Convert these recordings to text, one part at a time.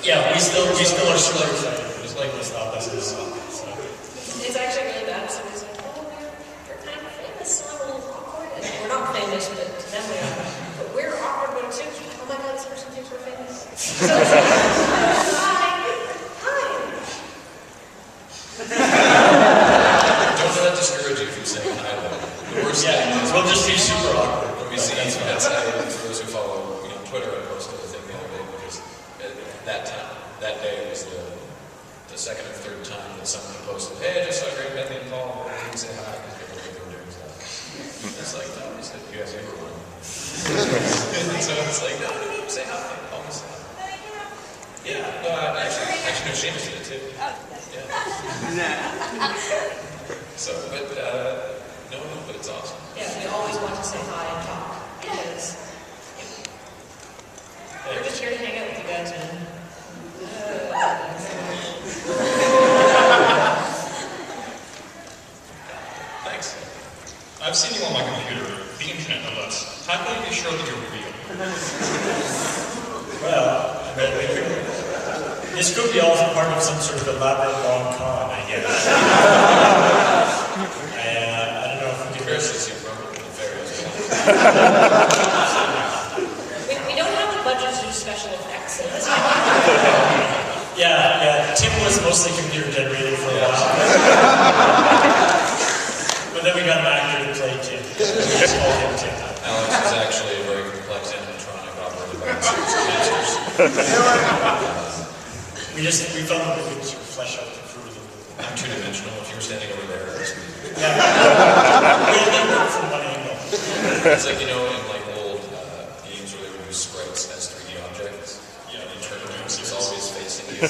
Yeah, we still are super excited. It's like this stuff. This is so. It's actually really bad. Somebody's like, oh, we're kind of famous, so I'm a little awkward. And we're not famous, but to them we are. But we're awkward when too. Oh my god, this person thinks we're famous. So it's like, hi. Don't let that discourage you from saying hi, though. The worst thing is we'll just be super awkward. When we see that's for those who follow Twitter, I posted a thing the other day because that day was the second or third time that someone posted, hey, I just saw Greg, Bethany, and Paul, and you say hi because people think they were doing stuff. It's like, no, he said, you guys ever won? So it's like, no, say hi. Almost say hi. Yeah, no, actually, no, Seamus did it too. Yeah. So, but, no, but it's awesome. Yeah, we always want to say hi and talk. Because we're just here to hang out with you guys, man. Thanks. I've seen you on my computer. The internet no less. How can you be sure that you're real? Well, this could be also part of some sort of elaborate long con, I guess. I don't know if we can Versus you from the various We don't have the budget to do special effects. So this Yeah, Tim was mostly computer generated for a while. But then we got an actor to play Tim. We just called him Tim. Alex is actually a very complex animatronic operated by cancers. We felt like we could flesh out the crew. I'm two-dimensional. If you were standing over there, Yeah. We only work from one angle. it's like, in like old games where they would use sprites as 3D objects. You turn around, so it's always facing you.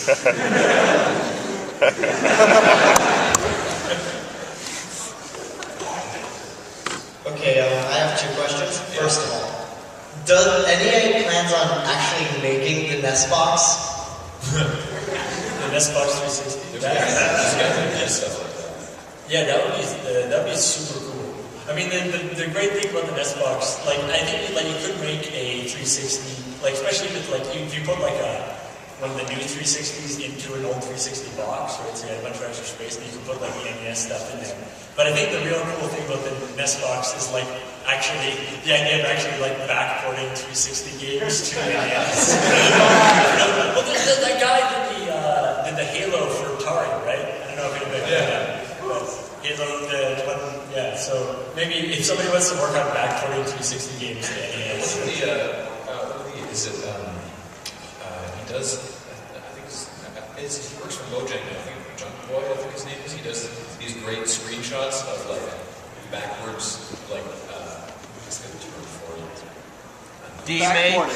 Okay, I have two questions. First of all, does NEA plans on actually making the NES box? The NES Box 360. Stuff like that. Yeah, that would be super cool. I mean, the great thing about the NES Box, I think you could make a 360, especially with if you put one of the new 360s into an old 360 box, right? So you had a bunch of extra space, and you can put the NES stuff in there. But I think the real cool thing about the NES box is the idea of actually backporting 360 games to NES. Well, that guy did the Halo for Atari, right? I don't know if anybody did that. But Halo, so maybe if somebody wants to work on backporting 360 games to NES. He does, I think he works for Mojang now, I think Junk Boy, I think his name is. He does these great screenshots of backwards, what's the term for it? Demake?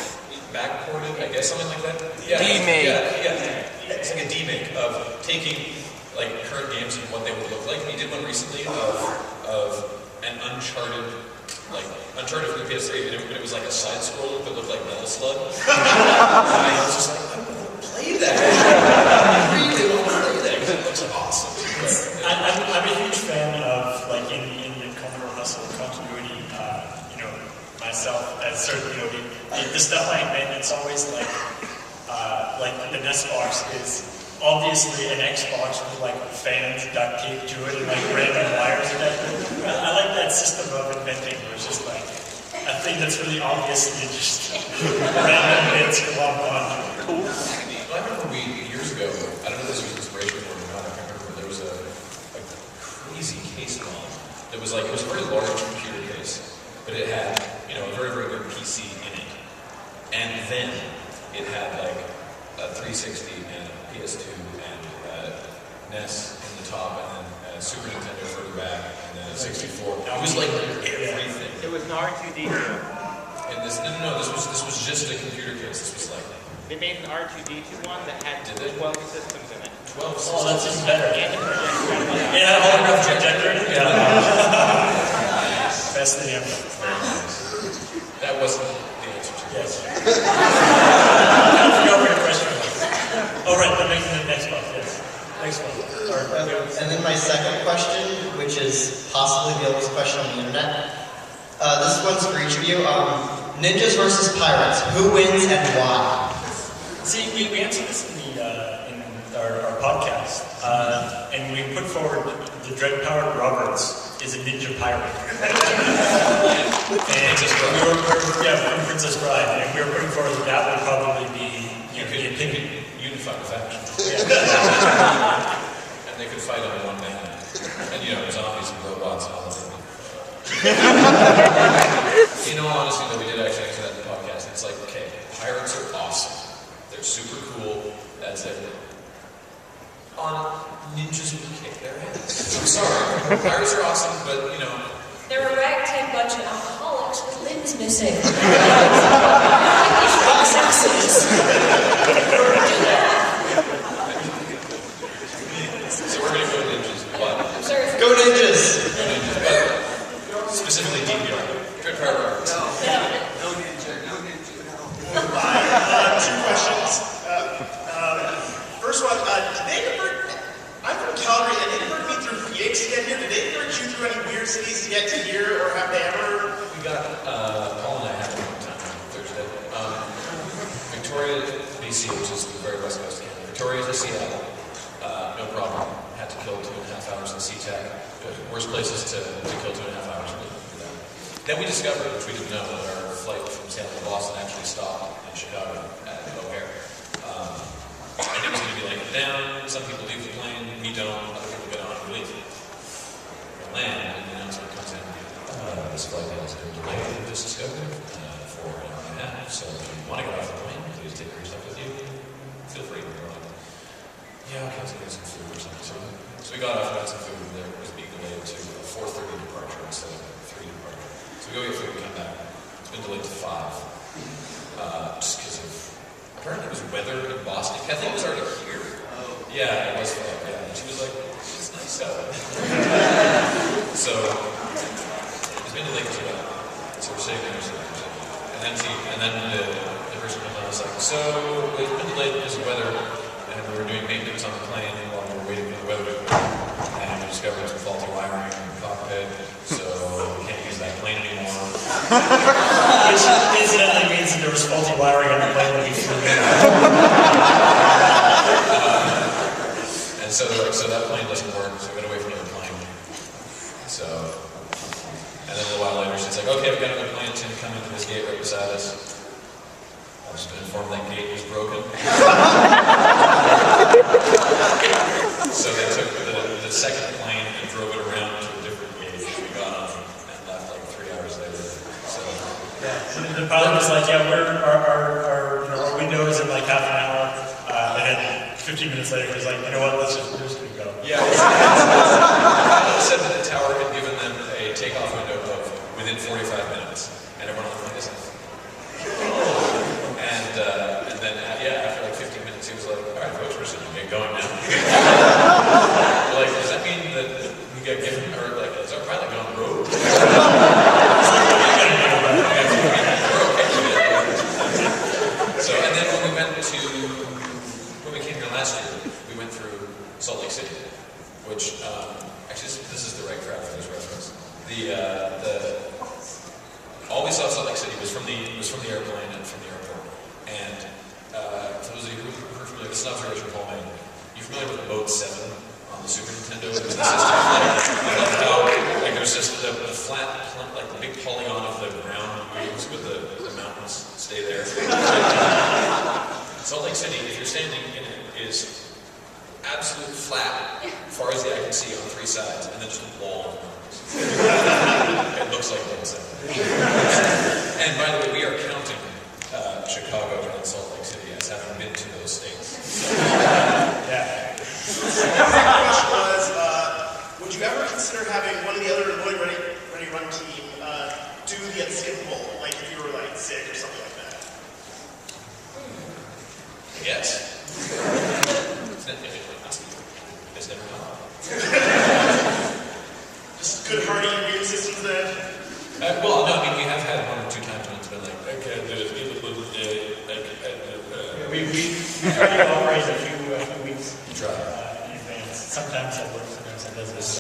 Backported, I guess, something like that? Yeah. Demake. Yeah. It's like a demake of taking current games and what they would look like. He did one recently of an Uncharted for the PS3, but it was like a side scroller that looked like Metal Slug. I was just like, I want to play that. I really want to play that because it looks awesome. I'm a huge fan of in the Commodore Hustle continuity. Myself as certain the stuff I invent. It's always the NES box is obviously an Xbox with fans duct taped to it and random wires connected. I like that system of inventing where it's just a thing that's really obviously just random bits glommed on. Cool. Well, I remember years ago, I don't know if this was inspiration for it or not, I can't remember, there was a crazy case model that was it was a very large computer case, but it had, a very, very good PC in it. And then it had a 360 and a PS2 and NES in the top, and then Super Nintendo further back, and then a 64. It was everything. It was an R2D2. And this was just a computer case. This was They made an R2D2 one that had 12 systems in it. 12 systems. Oh, that's even better. And a projector. It had a holographic projector in it? Yeah. Best thing ever. That wasn't the answer to your question. I forgot what your question was. Oh, right, that makes the next one, yes. Next one. And then my second question, which is possibly the oldest question on the internet. This one's for each of you. Ninjas versus pirates. Who wins and why? See, we answered this in our podcast, and we put forward the dread-powered Roberts is a ninja pirate. And from Princess Bride, and we were putting forward that would probably be the opinion. Unified faction. And they could fight under one man. And zombies and robots and all that. In all honesty, though, we did actually answer that in the podcast. It's like, okay, pirates are awesome. They're super cool. That's it. Ninjas would kick their ass. I'm sorry. Pirates are awesome, but They're a ragtag bunch of alcoholics with limbs missing. So we're going to go ninjas. But I'm sorry for Go ninjas! but specifically DPR. Dread Power Roberts. No ninja, no. Two questions. First one, I'm from Calgary, and they diverted me through Phoenix to get here. Did they divert you through any weird cities to get to here, or have they ever? We got, Paul and I had one time on Thursday. Victoria, BC, which is the very west coast of Canada. Victoria to Seattle, no problem. Had to kill 2.5 hours in SeaTac. Worst places to kill 2.5 hours. Then we discovered, which we didn't know, that our flight from Seattle to Boston actually stopped in Chicago at O'Hare. And it was going to be like down. Some people leave the plane, we don't. Other people get on and leave. We land, and the announcement comes in. This flight has been delayed in this discovery for an hour and a half. So if you want to get off the plane, please take your stuff with you. Feel free. We're like, yeah, okay, let's get some food or something. So we got off, got some food, and there was being delayed to a 4:30 departure instead of a 3 departure. So we go get food, we come back. It's been delayed to 5. Just because of, apparently it was weather in Boston. Kathleen was already here. Yeah, it was fun. Yeah. And she was like, it's nice out. So it's been delayed to 2 hours. So we're sitting there, and then the person comes on and was like, so it's been delayed because of weather, and we were doing maintenance on the plane while we were waiting for the weather to clear. And we discovered some faulty wiring in the cockpit, so we can't use that plane anymore. Which incidentally means that there was faulty wiring on the plane when we flew in. And so they're like, so that plane doesn't work, so we gotta wait for another plane. So, and then a little while later, she's like, okay, we got another plane, it's gonna come into this gate right beside us. I was informed that gate was broken. So they took the second plane and drove it around to a different gate. We got on and left like 3 hours later. So So the pilot was like, yeah, our window is in like half an hour. And then 15 minutes later, he was like, you know what, we're just gonna go. yeah, it said that the tower had given them a takeoff window of within 45 minutes, and everyone on the plane is like, and then after like 15 minutes, he was like, all right, folks, we're just gonna get going now. We're like, does that mean that we get given, or like, is our pilot going on the road? So, and then when we came here last year, we went through Salt Lake City, which, actually, this is the right crowd for this reference. All we saw of Salt Lake City was from the airplane and from the airport. And for those of you who are familiar, this is an observation Paul made. You familiar with Mode 7 on the Super Nintendo? It was the system how there's just the flat, like the big polygon of the ground moves, but the mountains stay there. Salt Lake City, if you're standing in it, is absolute flat, as far as the eye can see on 3 sides, and then just a wall of mountains. It looks like Mode 7. And by the way, we are counting Chicago and Salt Lake City as having been to those states. So, Yeah. The second question was, would you ever consider having one of the other LoadingReadyRun team do the unskippable, like if you were like sick or something like that? yes. It's never come up. Just good hearty immune systems then? Well, no, I mean, we have had 1 or 2 times when it's been like, okay, We try to operate a few weeks you try. in advance. Sometimes that works, sometimes that doesn't.